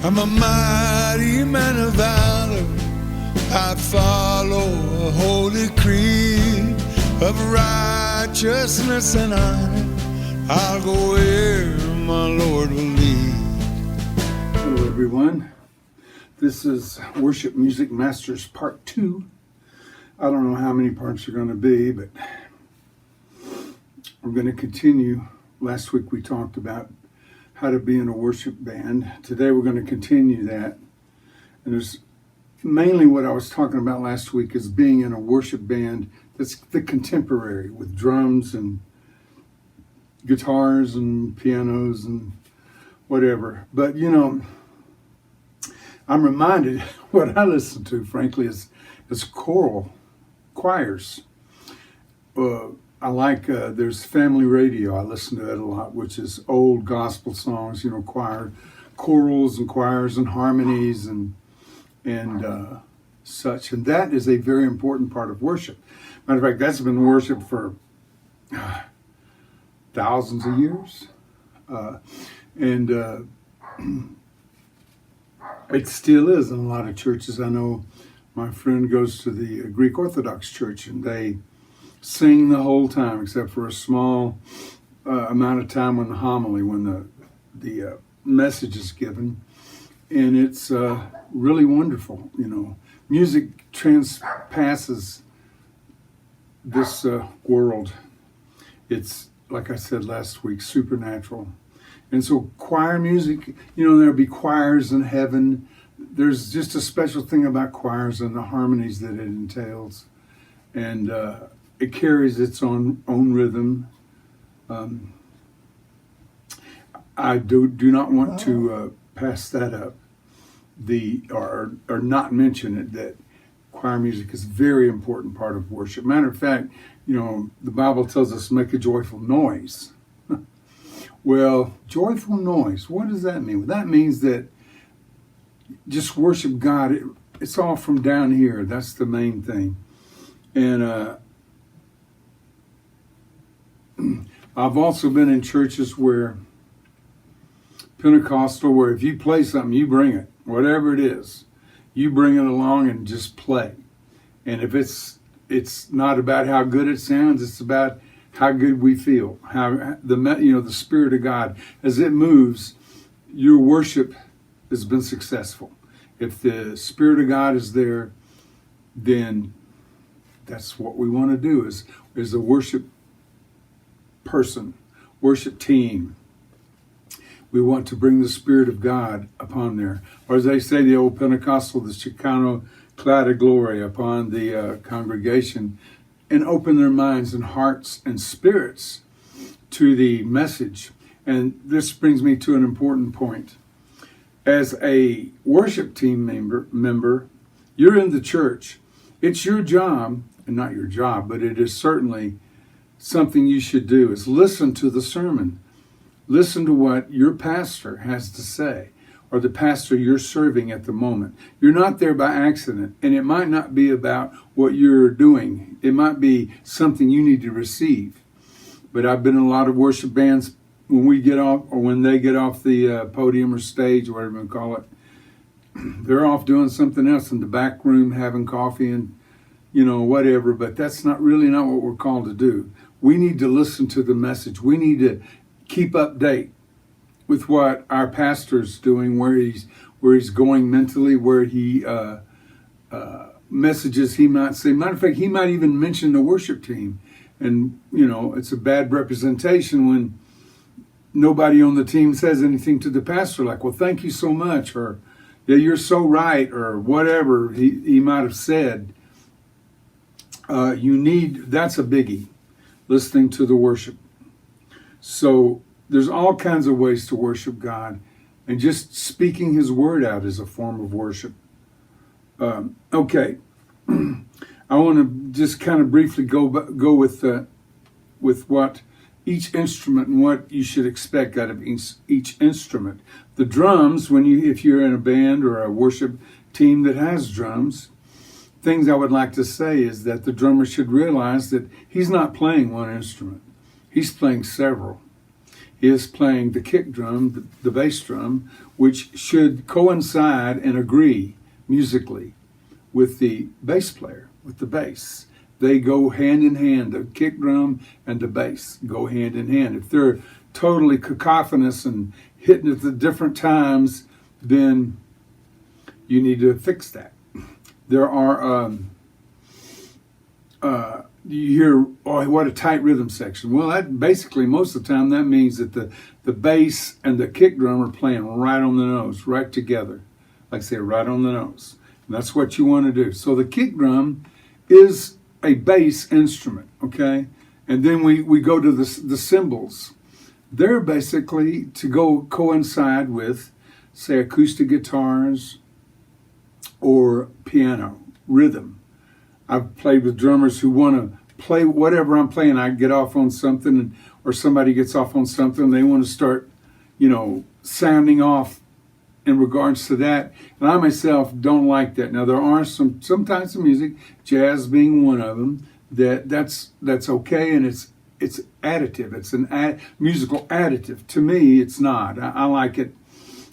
I'm a mighty man of valor. I follow a holy creed of righteousness and honor. I'll go where my Lord will lead. Hello everyone. This is Worship Music Masters Part 2. I don't know how many parts are going to be, but I'm going to continue. Last week we talked about how to be in a worship band. Today we're going to continue that. And there's mainly what I was talking about last week is being in a worship band that's the contemporary with drums and guitars and pianos and whatever. But you know, I'm reminded what I listen to, frankly, is choral choirs. I like, there's Family Radio. I listen to that a lot, which is old gospel songs, you know, chorals and choirs and harmonies and such. And that is a very important part of worship. Matter of fact, that's been worship for thousands of years. It still is in a lot of churches. I know my friend goes to the Greek Orthodox Church and they sing the whole time except for a small amount of time when the homily, when the message is given. And it's really wonderful, you know. Music transpasses this world. It's, like I said last week, supernatural. And so choir music, you know, there'll be choirs in heaven. There's just a special thing about choirs and the harmonies that it entails. And it carries its own rhythm. I do not want to pass that up, or not mention it, that choir music is a very important part of worship. Matter of fact, you know, the Bible tells us make a joyful noise. Well, joyful noise, what does that mean? Well, that means that just worship God. It's all from down here. That's the main thing. And I've also been in churches where Pentecostal, where if you play something, you bring it, whatever it is, you bring it along and just play. And if it's not about how good it sounds, it's about how good we feel, how the Spirit of God, as it moves, your worship has been successful. If the Spirit of God is there, then that's what we want to do is a worship person, worship team. We want to bring the Spirit of God upon there. Or as they say, the old Pentecostal, the Shekinah cloud of glory upon the congregation, and open their minds and hearts and spirits to the message. And this brings me to an important point. As a worship team member, you're in the church. It's your job, and not your job, but it is certainly something you should do, is listen to the sermon. Listen to what your pastor has to say, or the pastor you're serving at the moment. You're not there by accident, and it might not be about what you're doing. It might be something you need to receive. But I've been in a lot of worship bands when we get off, or when they get off the podium or stage, or whatever you call it, they're off doing something else in the back room, having coffee and, you know, whatever. But that's not what we're called to do. We need to listen to the message. We need to keep update with what our pastor's doing, where he's going mentally, where he messages he might say. Matter of fact, he might even mention the worship team. And, you know, it's a bad representation when nobody on the team says anything to the pastor like, well, thank you so much, or yeah, you're so right, or whatever he might have said. That's a biggie, listening to the worship. So there's all kinds of ways to worship God, and just speaking His word out is a form of worship. Okay, I want to just kind of briefly go with what each instrument and what you should expect out of each instrument. The drums, if you're in a band or a worship team that has drums, things I would like to say is that the drummer should realize that he's not playing one instrument. He's playing several. is playing the kick drum, the bass drum, which should coincide and agree musically with the bass player, with the bass. They go hand in hand. The kick drum and the bass go hand in hand. If they're totally cacophonous and hitting at the different times, then you need to fix that. There are, you hear, oh, what a tight rhythm section. Well, that basically, most of the time, that means that the bass and the kick drum are playing right on the nose, right together. Like I say, right on the nose. And that's what you want to do. So the kick drum is a bass instrument, okay? And then we go to the cymbals. They're basically to go coincide with, say, acoustic guitars or piano, rhythm. I've played with drummers who want to play whatever I'm playing. I get off on something, or somebody gets off on something. They want to start, sounding off in regards to that. And I myself don't like that. Now, there are some types of music, jazz being one of them, that's okay, and it's additive. It's an musical additive. To me, it's not. I like it.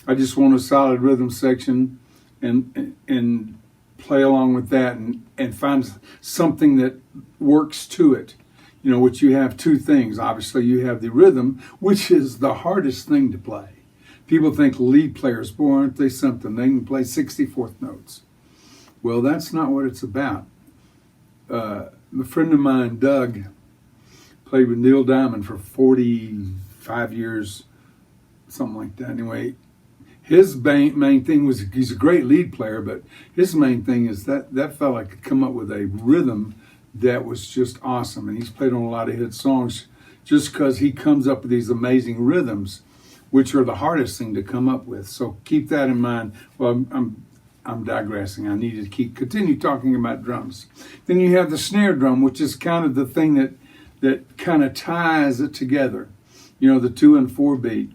I just want a solid rhythm section and play along with that and find something that works to it. Which you have two things. Obviously, you have the rhythm, which is the hardest thing to play. People think lead players, boy, aren't they something? They can play 64th notes. Well, that's not what it's about. A friend of mine, Doug, played with Neil Diamond for 45 years, something like that. Anyway, his main thing was, he's a great lead player, but his main thing is that fella could come up with a rhythm that was just awesome. And he's played on a lot of hit songs just because he comes up with these amazing rhythms, which are the hardest thing to come up with. So keep that in mind. Well, I'm digressing. I need to continue talking about drums. Then you have the snare drum, which is kind of the thing that kind of ties it together. The 2 and 4 beat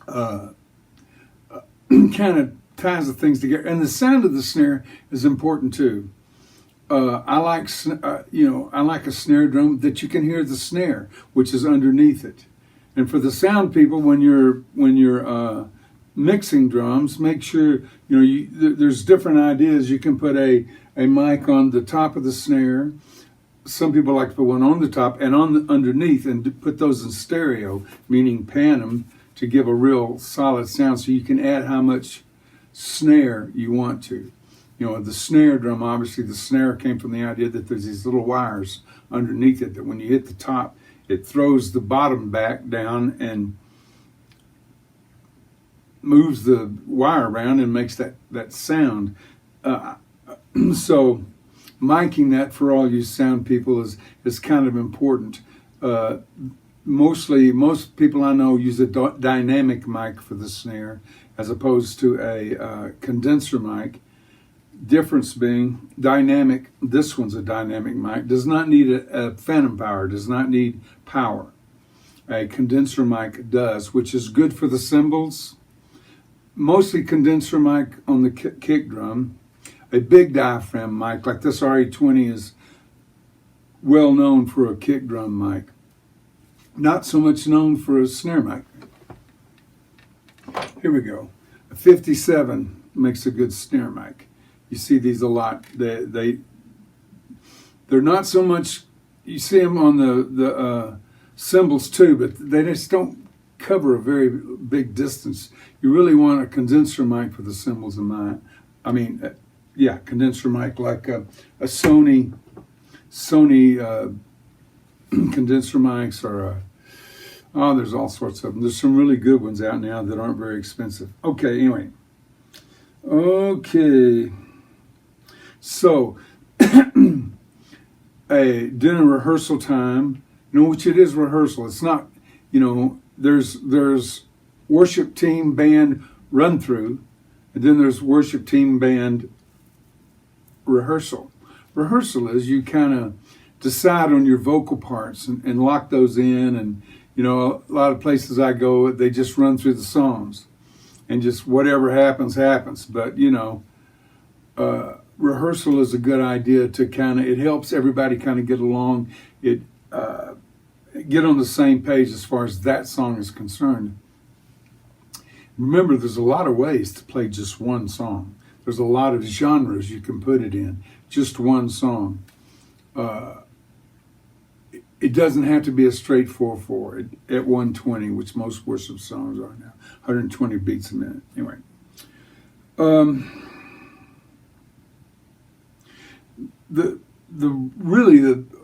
kind of ties the things together. And the sound of the snare is important too. I like a snare drum that you can hear the snare, which is underneath it. And for the sound people, when you're mixing drums, make sure there's different ideas. You can put a mic on the top of the snare. Some people like to put one on the top and underneath, and put those in stereo, meaning pan them to give a real solid sound. So you can add how much snare you want to. The snare drum, obviously the snare came from the idea that there's these little wires underneath it that when you hit the top, it throws the bottom back down and moves the wire around and makes that sound. So miking that for all you sound people is kind of important. Most people I know use a dynamic mic for the snare as opposed to a condenser mic. Difference being dynamic, this one's a dynamic mic, does not need a phantom power, does not need power. A condenser mic does, which is good for the cymbals. Mostly condenser mic on the kick drum. A big diaphragm mic, like this RE20 is well known for a kick drum mic. Not so much known for a snare mic. Here we go. A 57 makes a good snare mic. You see these a lot. They're not so much, you see them on the cymbals too, but they just don't cover a very big distance. You really want a condenser mic for the cymbals in mind. Condenser mic like a Sony condenser mics, or there's all sorts of them. There's some really good ones out now that aren't very expensive. Okay, anyway. Okay. So, during rehearsal time, which it is rehearsal. It's not, there's worship team band run through, and then there's worship team band rehearsal. Rehearsal is you kind of decide on your vocal parts and lock those in, and a lot of places I go, they just run through the songs and just whatever happens. But rehearsal is a good idea to it helps everybody kind of get along. It get on the same page as far as that song is concerned. Remember, there's a lot of ways to play just one song. There's a lot of genres you can put it in, just one song. It doesn't have to be a straight 4/4 at 120, which most worship songs are now, 120 beats a minute. Anyway,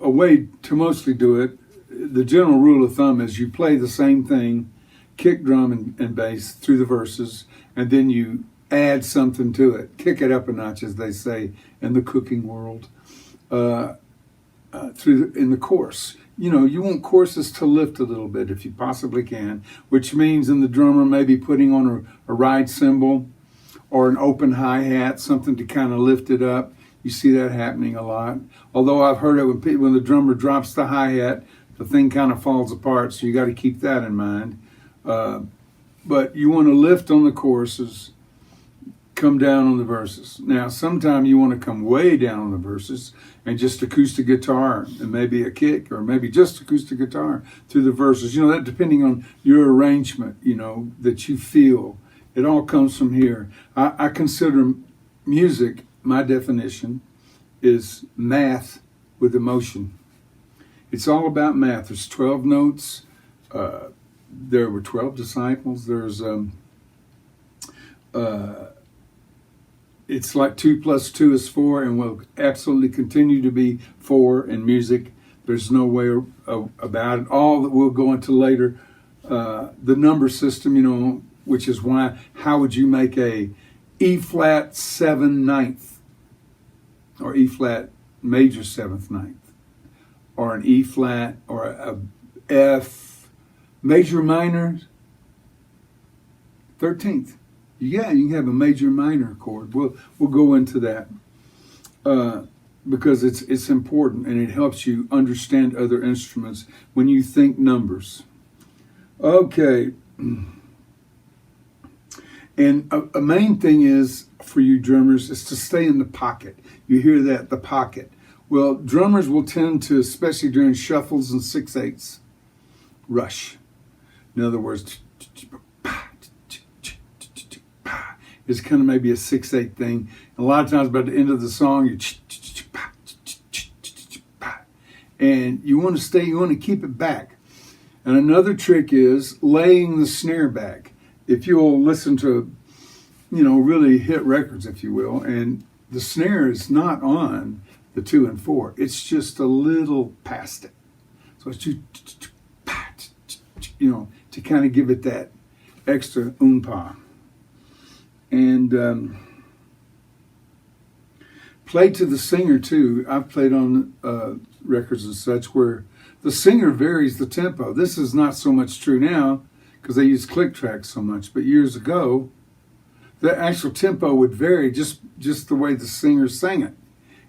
a way to mostly do it, the general rule of thumb is you play the same thing, kick, drum, and bass through the verses, and then you add something to it. Kick it up a notch, as they say in the cooking world, in the chorus. You want choruses to lift a little bit if you possibly can, which means in the drummer maybe putting on a ride cymbal or an open hi-hat, something to kind of lift it up. You see that happening a lot. Although I've heard it when the drummer drops the hi-hat, the thing kind of falls apart, so you got to keep that in mind. But you want to lift on the choruses, come down on the verses. Now, sometimes you want to come way down on the verses and just acoustic guitar and maybe a kick or maybe just acoustic guitar through the verses. That depending on your arrangement, that you feel. It all comes from here. I consider music, my definition, is math with emotion. It's all about math. There's 12 notes. There were 12 disciples. There's it's like 2 + 2 is 4, and will absolutely continue to be 4 in music. There's no way about it. All that we'll go into later, the number system, which is how would you make a E flat 7 9th, or E flat major 7th 9th, or an E flat, or a F major minor 13th. Yeah, you can have a major minor chord. We'll go into that because it's important, and it helps you understand other instruments when you think numbers. Okay. And a main thing is for you drummers is to stay in the pocket. You hear that, the pocket. Well, drummers will tend to, especially during shuffles and 6/8, rush. In other words, it's kind of maybe a 6/8 thing. And a lot of times by the end of the song, and you want to keep it back. And another trick is laying the snare back. If you'll listen to, really hit records, if you will, and the snare is not on the 2 and 4, it's just a little past it. So it's to kind of give it that extra oompa. And play to the singer too. I've played on records and such where the singer varies the tempo. This is not so much true now because they use click tracks so much, but years ago, the actual tempo would vary just the way the singer sang it.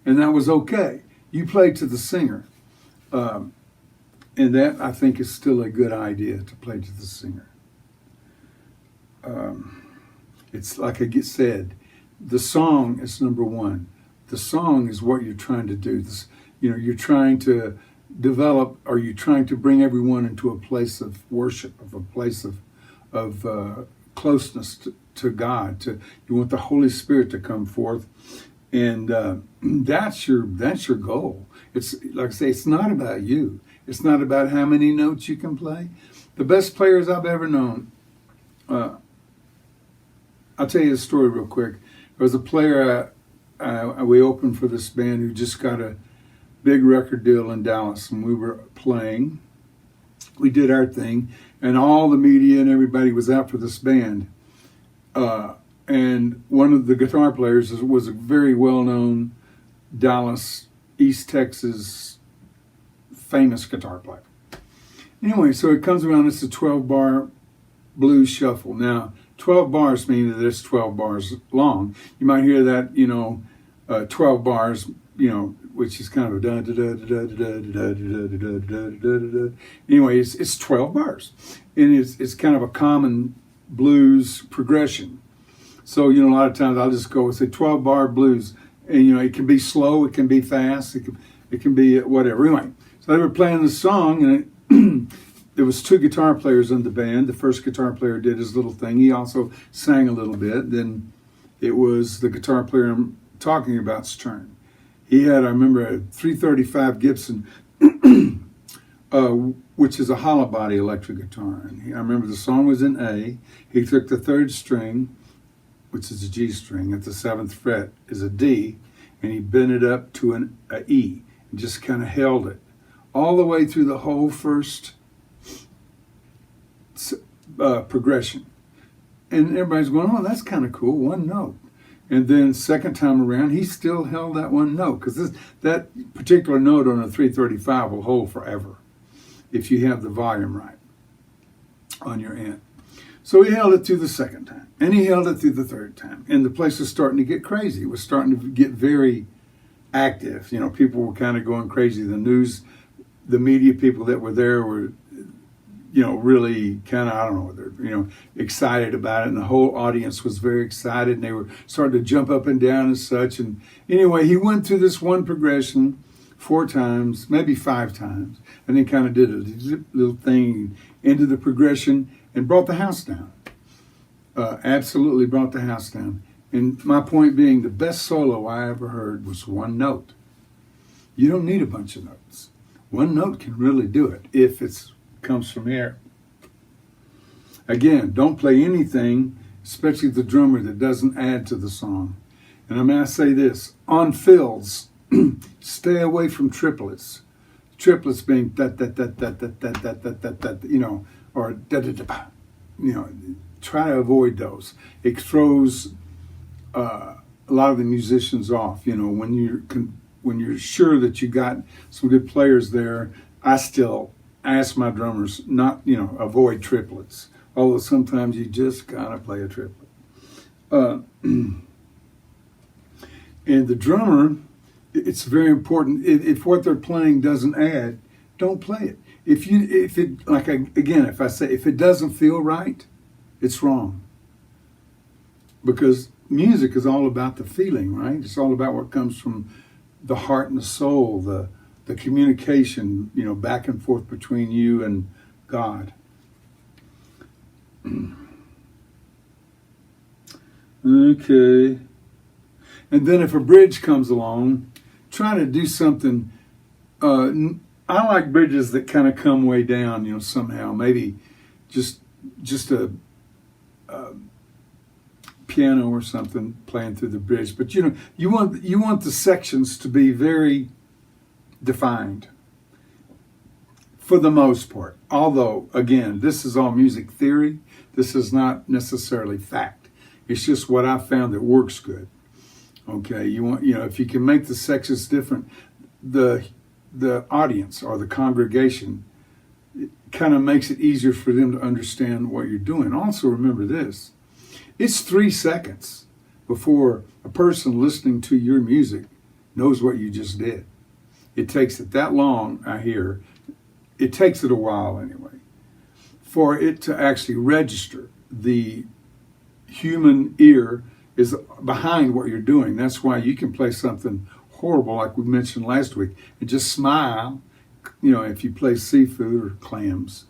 And that was okay. You played to the singer. And that, I think, is still a good idea, to play to the singer. It's like I said, the song is number one. The song is what you're trying to do. You're trying to develop, or you're trying to bring everyone into a place of worship, of a place of closeness to God. You want the Holy Spirit to come forth, and that's your goal. It's like I say, it's not about you. It's not about how many notes you can play. The best players I've ever known. I'll tell you a story real quick. There was a player we opened for this band who just got a big record deal in Dallas, and we were playing. We did our thing, and all the media and everybody was out for this band. And one of the guitar players was a very well-known Dallas, East Texas, famous guitar player. Anyway, so it comes around, it's a 12-bar blues shuffle. Now, 12 bars mean that it's 12 bars long. You might hear that, 12 bars, which is kind of a da da da da da da da da da da da. Anyway, it's 12 bars, and it's kind of a common blues progression. So a lot of times I'll just go and say 12-bar blues, and it can be slow, it can be fast, it can be whatever. Anyway, so they were playing the song, and there was two guitar players in the band. The first guitar player did his little thing. He also sang a little bit. Then it was the guitar player I'm talking about's turn. He had, I remember, a 335 Gibson, which is a hollow body electric guitar. And I remember the song was in A. He took the third string, which is a G string, at the 7th fret is a D, and he bent it up to an E and just kind of held it all the way through the whole first progression. And everybody's going, oh, that's kind of cool, one note. And then second time around, he still held that one note, because that particular note on a 335 will hold forever if you have the volume right on your end. So he held it through the second time, and he held it through the third time. And the place was starting to get crazy. It was starting to get very active. You know, people were kind of going crazy. The news, the media people that were there were, you know, really kind of, I don't know, they're, you know, excited about it. And the whole audience was very excited, and they were starting to jump up and down and such. And anyway, he went through this one progression 4 times, maybe 5 times, and then kind of did a little thing into the progression and brought the house down. Absolutely brought the house down. And my point being, the best solo I ever heard was one note. You don't need a bunch of notes. One note can really do it if it comes from here. Again, don't play anything, especially the drummer, that doesn't add to the song. And I'm going to say this, on fills, stay away from triplets. Triplets being that, you know, or da-da-da-ba. You know, try to avoid those. It throws a lot of the musicians off. You know, when you're sure that you got some good players there, I still ask my drummers not, you know, avoid triplets. Although sometimes you just gotta play a triplet. And the drummer, it's very important. If what they're playing doesn't add, don't play it. If I say, if it doesn't feel right, it's wrong. Because music is all about the feeling, right? It's all about what comes from the heart and the soul, the communication, you know, back and forth between you and God. Okay. And then if a bridge comes along, try to do something. I like bridges that kind of come way down, you know, somehow. Maybe just a piano or something playing through the bridge. But you know, you want the sections to be very defined for the most part. Although, again, this is all music theory. This is not necessarily fact. It's just what I found that works good. Okay, you know, if you can make the sections different, the audience or the congregation, it kind of makes it easier for them to understand what you're doing. Also, remember this. It's 3 seconds before a person listening to your music knows what you just did. It takes it that long, I hear. It takes it a while anyway, for it to actually register. The human ear is behind what you're doing. That's why you can play something horrible, like we mentioned last week, and just smile. You know, if you play seafood or clams,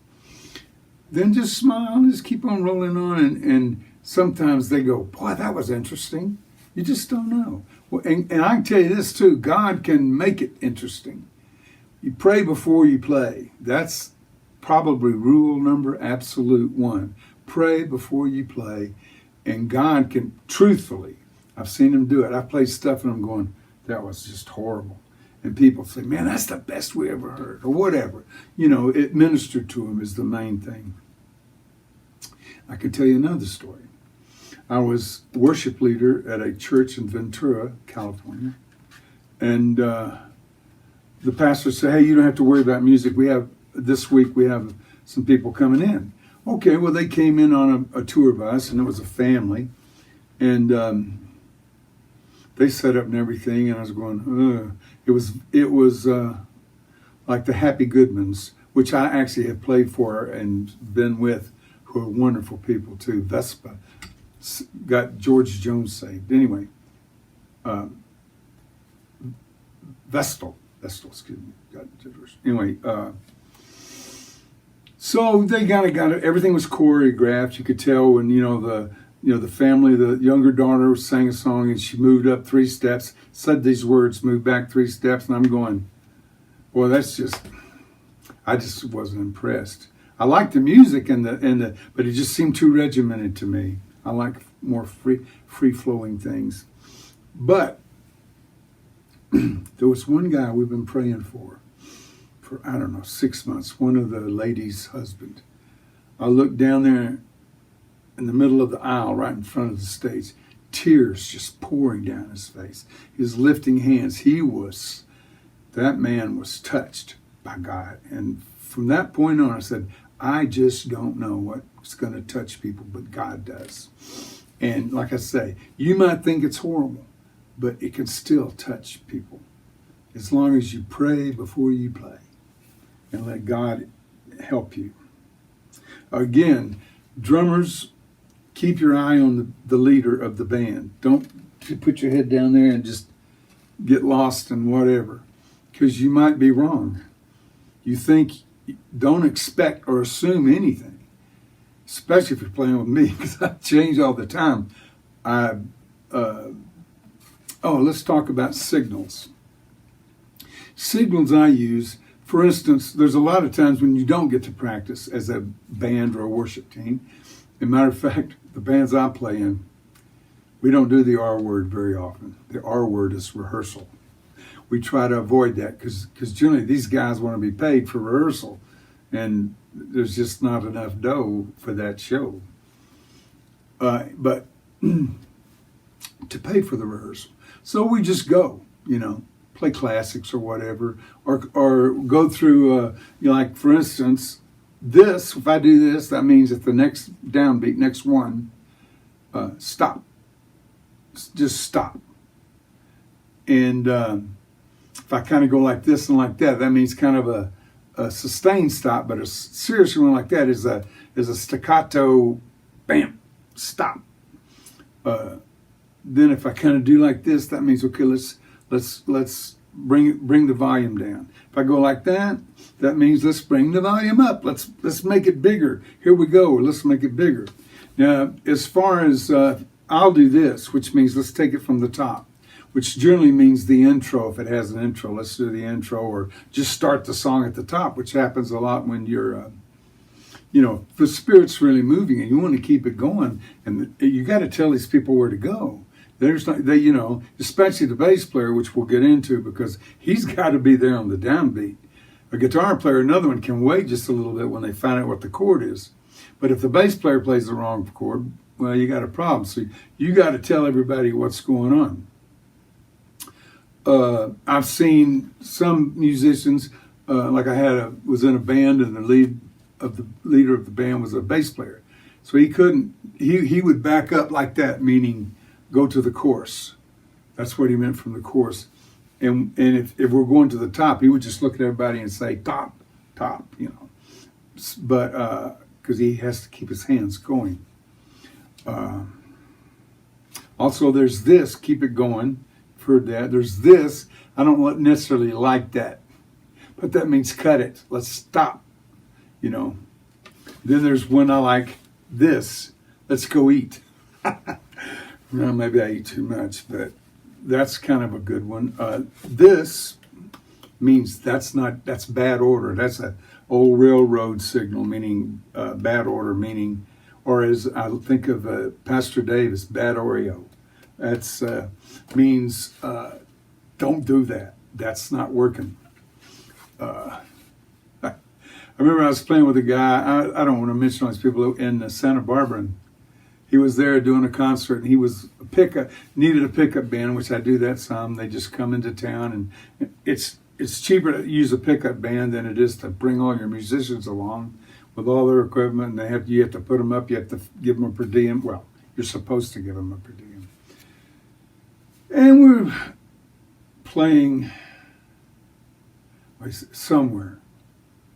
then just smile and just keep on rolling on. And sometimes they go, boy, that was interesting. You just don't know. Well, and I can tell you this too, God can make it interesting. You pray before you play. That's probably rule number absolute 1. Pray before you play, and God can, truthfully, I've seen him do it. I've played stuff and I'm going, that was just horrible. And people say, man, that's the best we ever heard, or whatever. You know, it ministered to him is the main thing. I can tell you another story. I was worship leader at a church in Ventura, California. And the pastor said, hey, you don't have to worry about music. This week we have some people coming in. Okay, well, they came in on a tour bus, and it was a family. And they set up and everything, and I was going, ugh. It was like the Happy Goodmans, which I actually have played for and been with, who are wonderful people too. Vespa got George Jones saved. Anyway, Vestal, excuse me. Anyway, So they kind of got it. Everything was choreographed. You could tell when the family, the younger daughter sang a song and she moved up 3 steps, said these words, moved back 3 steps, and I'm going, well, I just wasn't impressed. I liked the music but it just seemed too regimented to me. I like more free flowing things. But there was one guy we've been praying for I don't know, 6 months, one of the ladies' husband. I looked down there in the middle of the aisle right in front of the stage, tears just pouring down his face. He was lifting hands. That man was touched by God. And from that point on, I said, I just don't know what's going to touch people, but God does. And like I say, you might think it's horrible, but it can still touch people as long as you pray before you play and let God help you. Again, drummers, keep your eye on the leader of the band. Don't put your head down there and just get lost in whatever, because you might be wrong. Don't expect or assume anything, especially if you're playing with me, because I change all the time. Let's talk about signals. Signals I use, for instance, there's a lot of times when you don't get to practice as a band or a worship team. As a matter of fact, the bands I play in, we don't do the R word very often. The R word is rehearsal. We try to avoid that because generally these guys want to be paid for rehearsal, and there's just not enough dough for that show. But to pay for the rehearsal. So we just go, play classics or whatever, or go through, like for instance, this, if I do this, that means at the next downbeat, next one, stop. Just stop. And if I kind of go like this and like that, that means kind of a sustained stop, but a serious one like that is a staccato, bam, stop. Then if I kind of do like this, that means, okay, let's bring the volume down. If I go like that, that means let's bring the volume up. Let's make it bigger. Here we go. Let's make it bigger. Now, as far as I'll do this, which means let's take it from the top, which generally means the intro. If it has an intro, let's do the intro, or just start the song at the top, which happens a lot when you're, if the Spirit's really moving and you want to keep it going, and you got to tell these people where to go. Especially the bass player, which we'll get into, because he's got to be there on the downbeat. A guitar player, another one, can wait just a little bit when they find out what the chord is. But if the bass player plays the wrong chord, well, you got a problem. So you got to tell everybody what's going on. I've seen some musicians, like I was in a band, and the leader of the band was a bass player. So he would back up like that, meaning go to the chorus. That's what he meant from the chorus. And if we're going to the top, he would just look at everybody and say, top, But, because he has to keep his hands going. Also, there's this, keep it going. I've heard that. There's this, I don't necessarily like that. But that means cut it. Let's stop, Then there's one I like, this, let's go eat. Well, maybe I eat too much, but that's kind of a good one. This means that's bad order. That's an old railroad signal, meaning bad order, meaning, or as I think of Pastor Davis, bad Oreo. That's means don't do that. That's not working. I remember I was playing with a guy, I don't want to mention all these people, in Santa Barbara, and he was there doing a concert, and he was needed a pickup band, which I do that some. They just come into town, and it's cheaper to use a pickup band than it is to bring all your musicians along with all their equipment. And you have to put them up. You have to give them a per diem. Well, you're supposed to give them a per diem. And we're playing somewhere.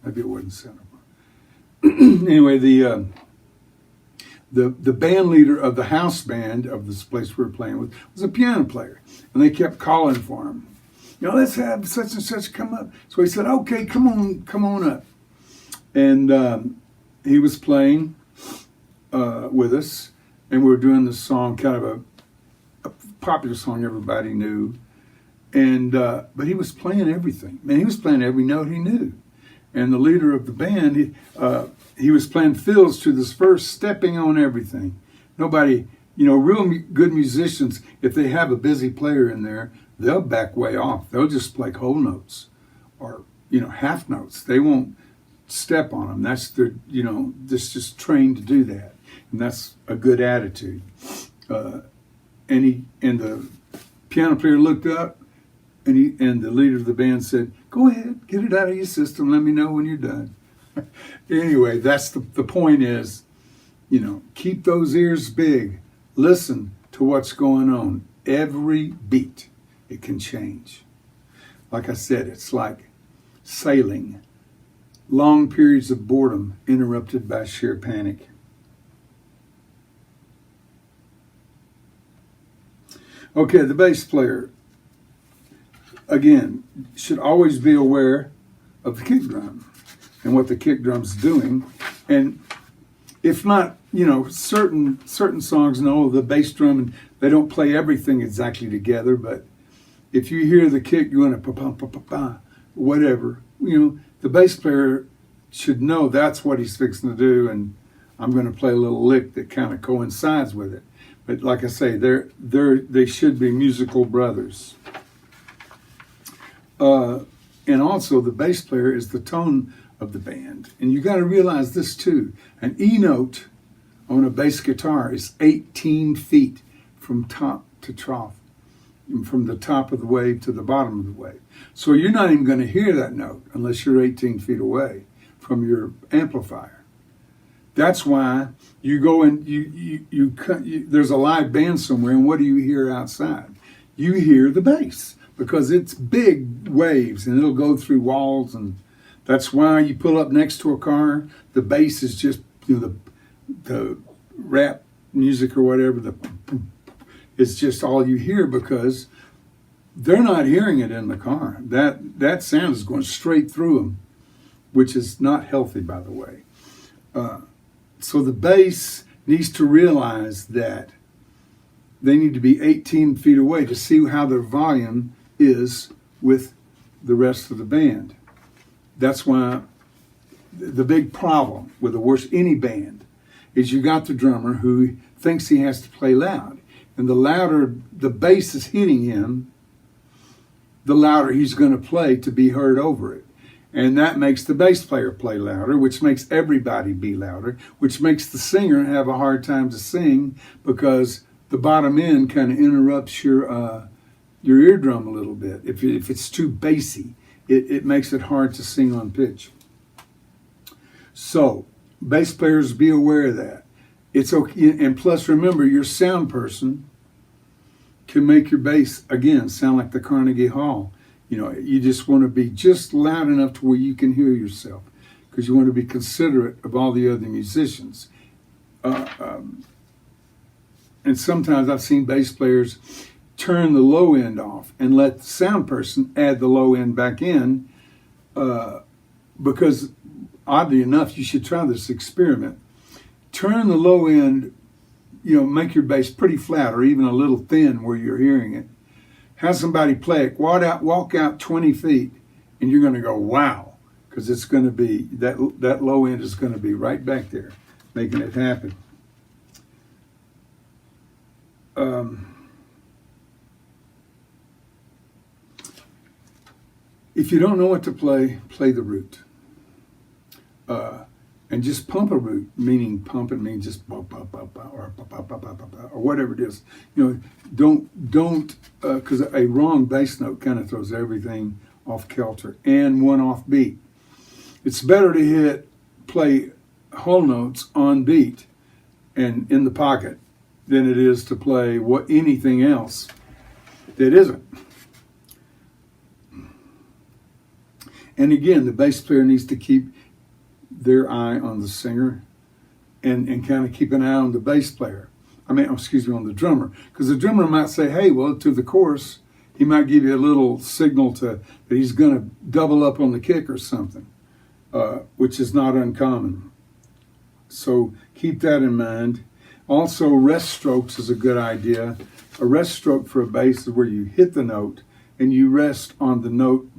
Maybe it wasn't Santa Barbara. Anyway, the band leader of the house band of this place we were playing with was a piano player, and they kept calling for him. Let's have such and such come up. So he said, okay, come on up. And he was playing with us, and we were doing this song, kind of a popular song everybody knew. And but he was playing everything. Man, he was playing every note he knew. And the leader of the band, he was playing fills to this verse, stepping on everything. Nobody, real good musicians, if they have a busy player in there, they'll back way off. They'll just play whole notes or, half notes. They won't step on them. That's their, just trained to do that. And that's a good attitude. And the piano player looked up, and the leader of the band said, "Go ahead, get it out of your system. Let me know when you're done." Anyway, that's the point is, keep those ears big. Listen to what's going on. Every beat, it can change. Like I said, it's like sailing. Long periods of boredom interrupted by sheer panic. Okay, the bass player, again, should always be aware of the kick drum and what the kick drum's doing. And if not, certain songs know the bass drum, and they don't play everything exactly together, but if you hear the kick going to pa-pa-pa-pa-pa, whatever, the bass player should know that's what he's fixing to do, and I'm going to play a little lick that kind of coincides with it. But like I say, they should be musical brothers. And also, the bass player is the tone of the band. And you got to realize this too. An E note on a bass guitar is 18 feet from top to trough, from the top of the wave to the bottom of the wave. So you're not even going to hear that note unless you're 18 feet away from your amplifier. That's why you go and there's a live band somewhere, and what do you hear outside? You hear the bass, because it's big waves and it'll go through walls, and that's why you pull up next to a car. The bass is just the rap music or whatever. It's just all you hear, because they're not hearing it in the car. That sound is going straight through them, which is not healthy, by the way. So the bass needs to realize that they need to be 18 feet away to see how their volume is with the rest of the band. That's why the big problem with any band is you got the drummer who thinks he has to play loud. And the louder the bass is hitting him, the louder he's going to play to be heard over it. And that makes the bass player play louder, which makes everybody be louder, which makes the singer have a hard time to sing, because the bottom end kind of interrupts your eardrum a little bit. If it's too bassy, it makes it hard to sing on pitch. So, bass players, be aware of that. It's okay, and plus remember, your sound person can make your bass, again, sound like the Carnegie Hall. You just want to be just loud enough to where you can hear yourself, because you want to be considerate of all the other musicians. And sometimes I've seen bass players turn the low end off and let the sound person add the low end back in, because oddly enough, you should try this experiment. Turn the low end, make your bass pretty flat or even a little thin where you're hearing it. Have somebody play it, walk out 20 feet, and you're going to go, wow, because it's going to be, that low end is going to be right back there, making it happen. If you don't know what to play the root. And just pump a root, meaning pump it means just or whatever it is. Don't because a wrong bass note kind of throws everything off kilter and one off beat. It's better to play whole notes on beat and in the pocket than it is to play anything else that isn't. And again, the bass player needs to keep their eye on the singer and kind of keep an eye on the bass player. On the drummer. Because the drummer might say, hey, well, to the chorus, he might give you a little signal that he's going to double up on the kick or something. which is not uncommon. So keep that in mind. Also, rest strokes is a good idea. A rest stroke for a bass is where you hit the note and you rest on the note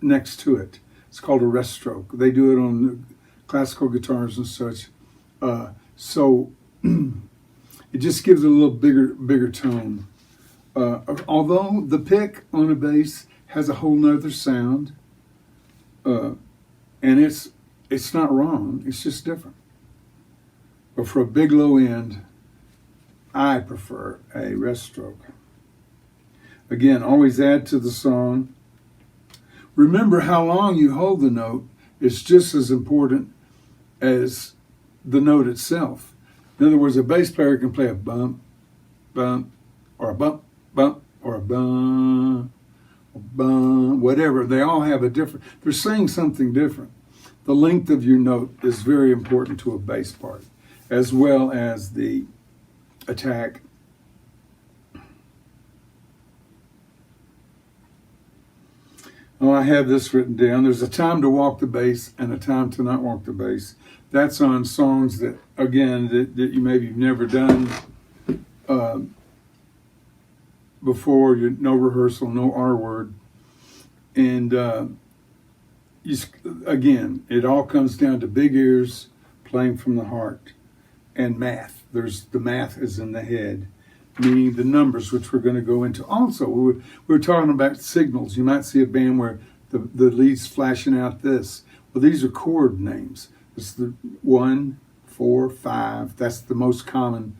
next to it. It's called a rest stroke. They do it on classical guitars and such. So it just gives it a little bigger tone. Although the pick on a bass has a whole nother sound, and it's not wrong. It's just different. But for a big low end, I prefer a rest stroke. Again, always add to the song. Remember how long you hold the note is just as important as the note itself. In other words, a bass player can play a bump, bump, or a bump, bump, or a bump, bump, whatever. They all have a different, they're saying something different. The length of your note is very important to a bass part, as well as the attack. Oh, I have this written down. There's a time to walk the bass and a time to not walk the bass. That's on songs that, again, that you maybe you've never done before. No rehearsal, no R word. And again, it all comes down to big ears, playing from the heart, and math. The math is in the head, meaning the numbers, which we're going to go into. Also, we're talking about signals. You might see a band where the lead's flashing out this. Well, these are chord names. It's the 1, 4, 5. That's the most common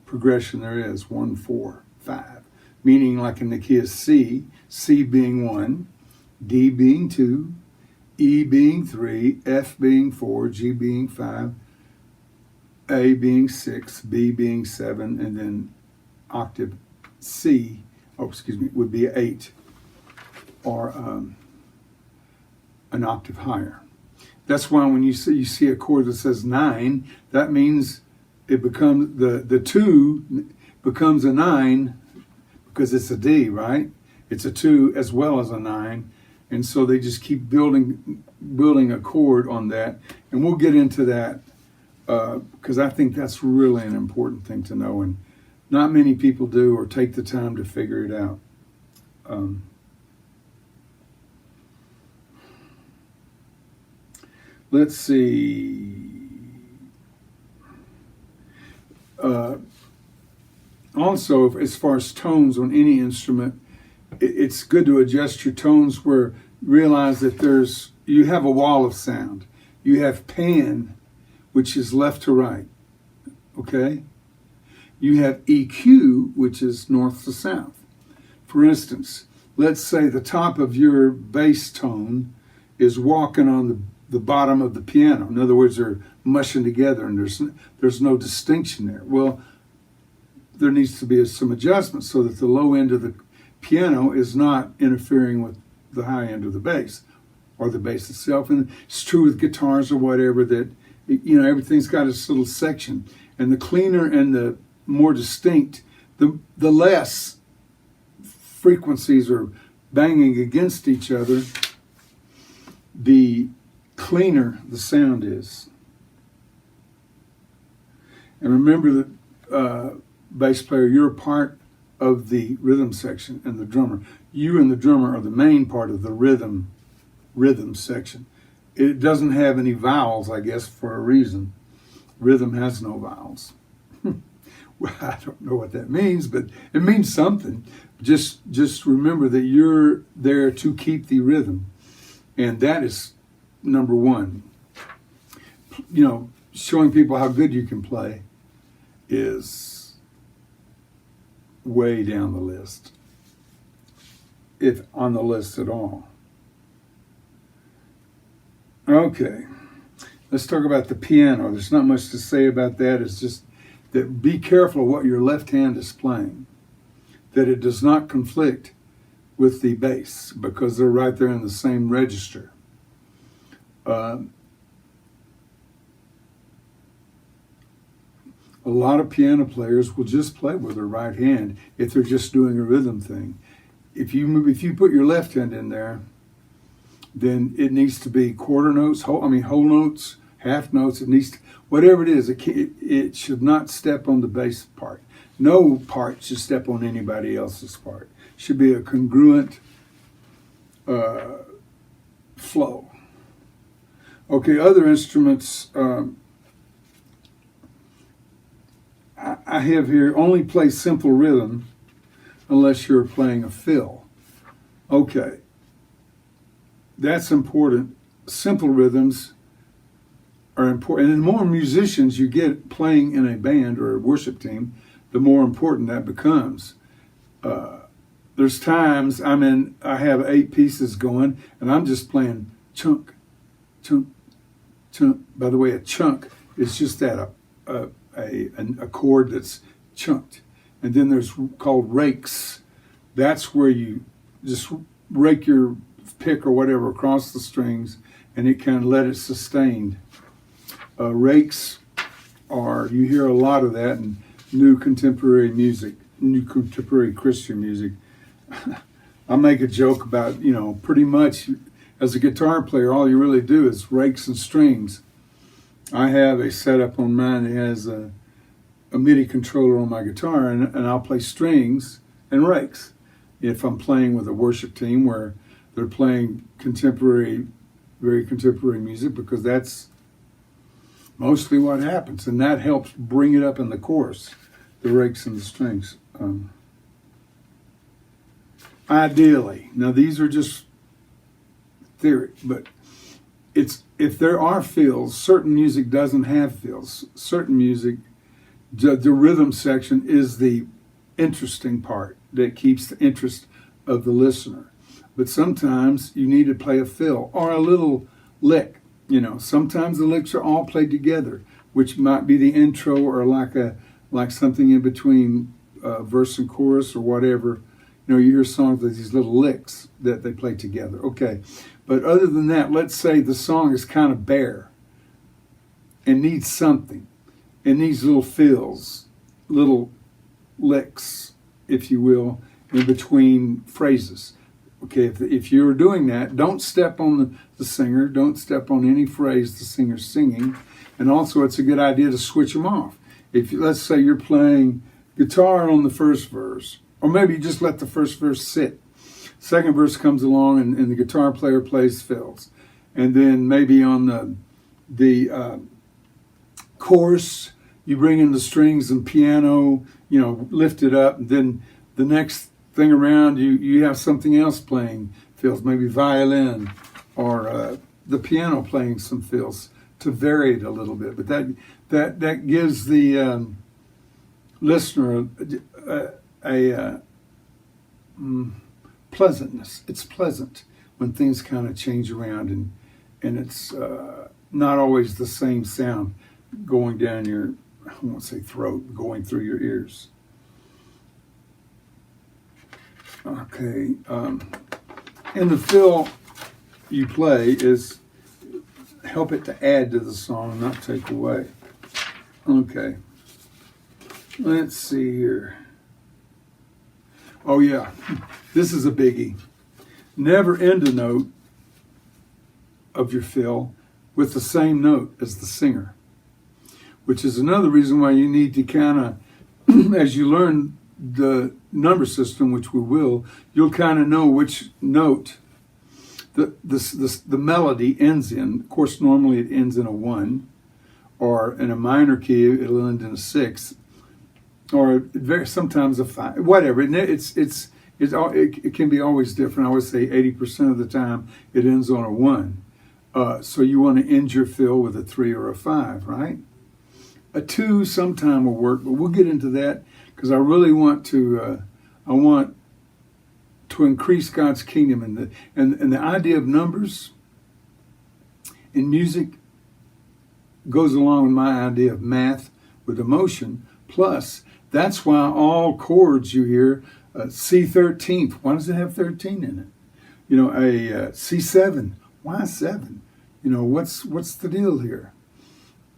progression there is, 1, 4, 5. Meaning like in the key of C, C being 1, D being 2, E being 3, F being 4, G being 5, A being 6, B being 7, and then octave C, would be 8, or an octave higher. That's why when you see a chord that says 9, that means it becomes the 2 becomes a 9 because it's a D, right? It's a 2 as well as a 9, and so they just keep building a chord on that, and we'll get into that because I think that's really an important thing to know, and not many people do or take the time to figure it out. Let's see. Also, as far as tones on any instrument, it's good to adjust your tones where realize that you have a wall of sound. You have pan, which is left to right, okay? You have EQ, which is north to south. For instance, let's say the top of your bass tone is walking on the bottom of the piano. In other words, they're mushing together and there's no distinction there. Well, there needs to be some adjustment so that the low end of the piano is not interfering with the high end of the bass or the bass itself. And it's true with guitars or whatever that, everything's got its little section. And the cleaner and the more distinct, the less frequencies are banging against each other, the cleaner the sound is. And remember that bass player, you're a part of the rhythm section and the drummer. You and the drummer are the main part of the rhythm section. It doesn't have any vowels, I guess, for a reason. Rhythm has no vowels. Well, I don't know what that means, but it means something. Just remember that you're there to keep the rhythm. And that is number one. Showing people how good you can play is way down the list, if on the list at all. Okay, let's talk about the piano. There's not much to say about that. It's just that be careful what your left hand is playing, that it does not conflict with the bass because they're right there in the same register. A lot of piano players will just play with their right hand if they're just doing a rhythm thing. If you put your left hand in there, then it needs to be quarter notes, whole notes, half notes. It needs to, whatever it is, it should not step on the bass part. No part should step on anybody else's part. It should be a congruent flow. Okay, other instruments I have here only play simple rhythm unless you're playing a fill. Okay, that's important. Simple rhythms are important. And the more musicians you get playing in a band or a worship team, the more important that becomes. There's times I have 8 pieces going and I'm just playing chunk, chunk, chunk. By the way, a chunk is just that, a chord that's chunked. And then there's called rakes. That's where you just rake your pick or whatever across the strings and it kind of let it sustained. Rakes you hear a lot of that in new contemporary Christian music. I make a joke about, pretty much as a guitar player, all you really do is rakes and strings. I have a setup on mine that has a MIDI controller on my guitar, and I'll play strings and rakes. If I'm playing with a worship team where they're playing very contemporary music, because that's mostly what happens, and that helps bring it up in the chorus, the rakes and the strings. Ideally, now these are just theory, but if there are fills, certain music doesn't have fills. Certain music, the rhythm section is the interesting part that keeps the interest of the listener. But sometimes you need to play a fill or a little lick. Sometimes the licks are all played together, which might be the intro or like something in between verse and chorus or whatever. You hear songs with these little licks that they play together. Okay, but other than that, let's say the song is kind of bare and needs something. It needs little fills, little licks, if you will, in between phrases. Okay, if you're doing that, don't step on the singer. Don't step on any phrase the singer's singing. And also, it's a good idea to switch them off. Let's say you're playing guitar on the first verse, or maybe you just let the first verse sit. Second verse comes along and the guitar player plays fills. And then maybe on the chorus, you bring in the strings and piano, lift it up. And then the next thing around, you have something else playing fills, maybe violin or the piano playing some fills to vary it a little bit. But that gives the listener a pleasantness. It's pleasant when things kind of change around and it's not always the same sound going down your, I won't say throat, going through your ears. Okay, and the fill you play is help it to add to the song, not take away. Okay, let's see here. Oh yeah, this is a biggie. Never end a note of your fill with the same note as the singer, which is another reason why you need to kind of, as you learn the number system, which we will, you'll kind of know which note the melody ends in. Of course, normally it ends in a 1, or in a minor key, it'll end in a 6, or sometimes a 5, whatever. It can be always different. I would say 80% of the time it ends on a 1. So you want to end your fill with a 3 or a 5, right? A 2 sometime will work, but we'll get into that because I really want to. I want to increase God's kingdom, and the idea of numbers in music goes along with my idea of math with emotion. Plus, that's why all chords you hear, C13th. Why does it have 13 in it? A C7. Why 7? What's the deal here?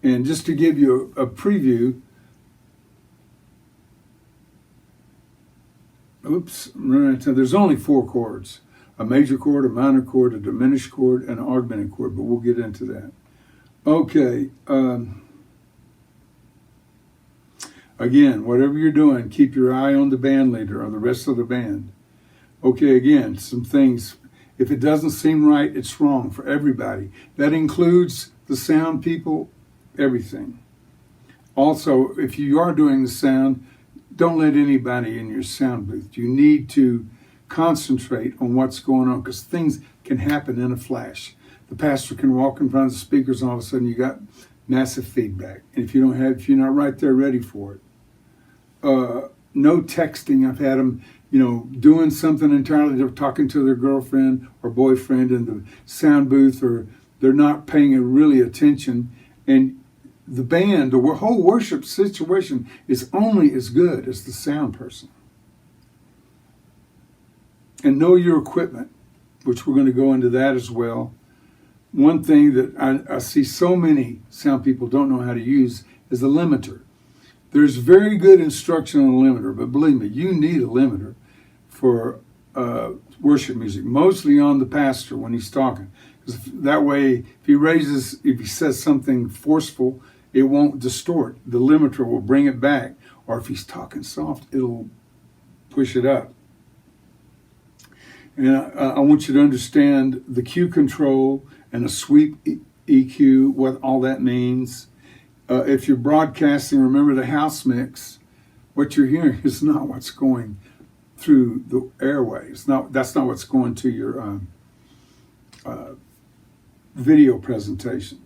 And just to give you a preview, oops, there's only 4 chords. a major chord, a minor chord, a diminished chord, and an augmented chord, but we'll get into that. Okay. Again, whatever you're doing, keep your eye on the band leader or the rest of the band. Okay, again, some things. If it doesn't seem right, it's wrong for everybody. That includes the sound people, everything. Also, if you are doing the sound, don't let anybody in your sound booth. You need to concentrate on what's going on because things can happen in a flash. The pastor can walk in front of the speakers and all of a sudden you got massive feedback. And if you're not right there ready for it. No texting. I've had them, doing something entirely different, talking to their girlfriend or boyfriend in the sound booth, or they're not paying really attention. And the band, the whole worship situation is only as good as the sound person. And know your equipment, which we're going to go into that as well. One thing that I see so many sound people don't know how to use is a limiter. There's very good instruction on a limiter, but believe me, you need a limiter for worship music, mostly on the pastor when he's talking. Because that way, if he says something forceful, it won't distort. The limiter will bring it back. Or if he's talking soft, it'll push it up. And I want you to understand the Q control and a sweep EQ, what all that means. If you're broadcasting, remember the house mix. What you're hearing is not what's going through the airways. That's not what's going to your video presentation.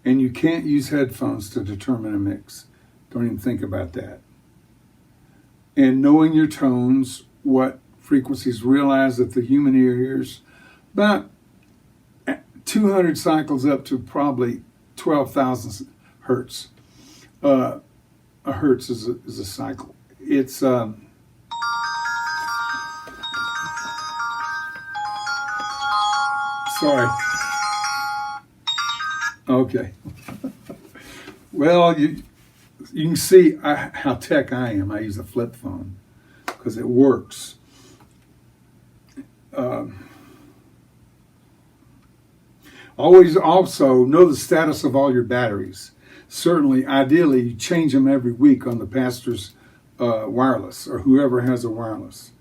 And you can't use headphones to determine a mix. Don't even think about that. And knowing your tones, what frequencies, realize that the human ear hears about 200 cycles up to probably 12,000 hertz. A hertz is a cycle. It's sorry. Okay. Well, you can see how tech I am. I use a flip phone because it works. Always also know the status of all your batteries. Certainly, ideally, you change them every week on the pastor's wireless or whoever has a wireless.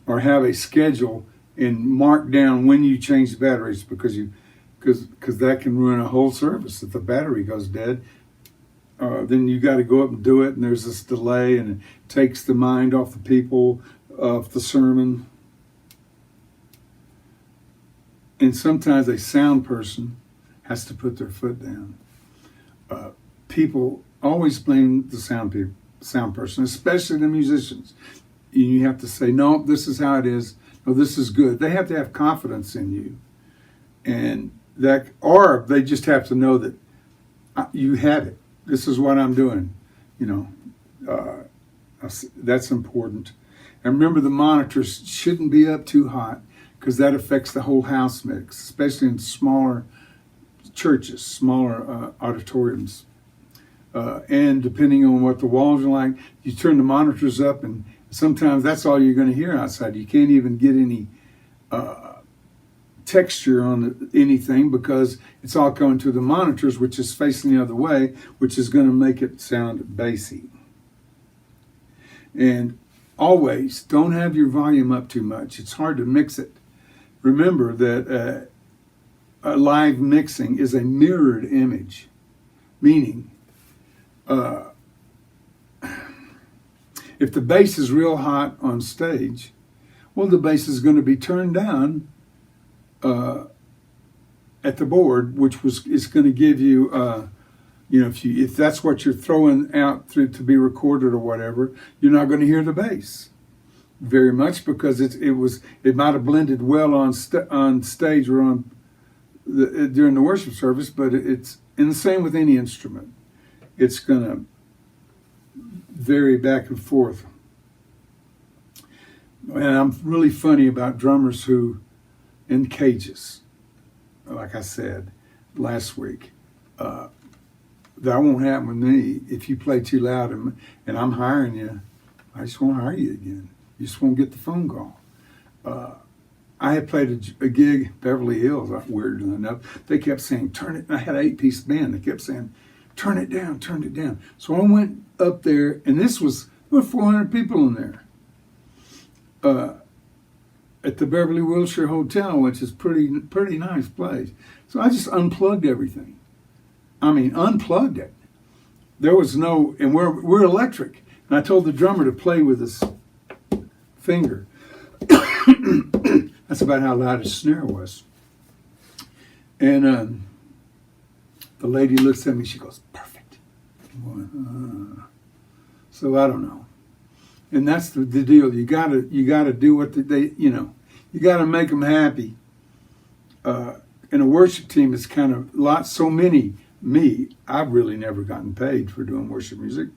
Or have a schedule and mark down when you change the batteries because that can ruin a whole service. If the battery goes dead, then you got to go up and do it, and there's this delay, and it takes the mind off the people, of the sermon. And sometimes a sound person has to put their foot down. People always blame the sound person, especially the musicians. You have to say, no, this is how it is. No, this is good. They have to have confidence in you. And or they just have to know that you have it. This is what I'm doing. That's important. And remember, the monitors shouldn't be up too hot because that affects the whole house mix, especially in smaller churches, smaller auditoriums. And depending on what the walls are like, you turn the monitors up, and sometimes that's all you're going to hear outside. You can't even get any texture on anything because it's all coming to the monitors, which is facing the other way, which is going to make it sound bassy. And always don't have your volume up too much. It's hard to mix it. Remember that a live mixing is a mirrored image, meaning if the bass is real hot on stage, well, the bass is going to be turned down at the board, which is going to give you, if that's what you're throwing out to be recorded or whatever, you're not going to hear the bass very much because it might have blended well on stage or during the worship service, but it's in the same with any instrument. It's going to vary back and forth. And I'm really funny about drummers who in cages, like I said last week. That won't happen with me. If you play too loud and I'm hiring you, I just won't hire you again. You just won't get the phone call. I had played a gig, Beverly Hills, weirdly enough. They kept saying, turn it. I had an 8-piece band. They kept saying, turn it down, turn it down. So I went up there, and there were 400 people in there. At the Beverly Wilshire Hotel, which is pretty nice place. So I just unplugged everything. I mean, unplugged it. There was no, and we're electric. And I told the drummer to play with his finger. That's about how loud his snare was. And the lady looks at me, she goes, perfect. So I don't know. And that's the deal. You gotta do what you gotta make them happy. In a worship team, it's kind of I've really never gotten paid for doing worship music.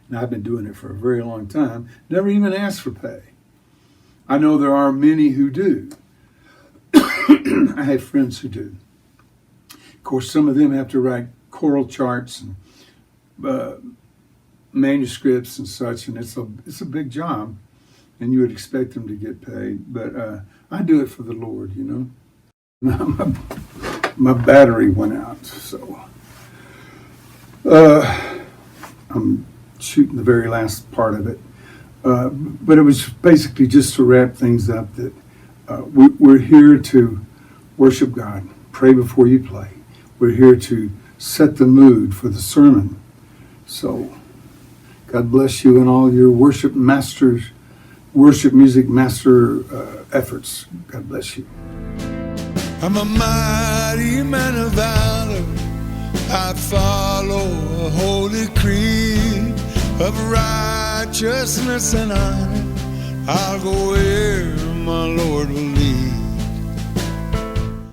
And I've been doing it for a very long time. Never even asked for pay. I know there are many who do. I have friends who do. Of course, some of them have to write choral charts and manuscripts and such, and it's a big job, and you would expect them to get paid. But I do it for the Lord, My battery went out, so I'm shooting the very last part of it. But it was basically just to wrap things up that we're here to worship God, pray before you play. We're here to set the mood for the sermon. So God bless you in all your worship music master efforts. God bless you. I'm a mighty man of valor. I follow a holy creed of righteousness and honor. I'll go where my Lord will lead.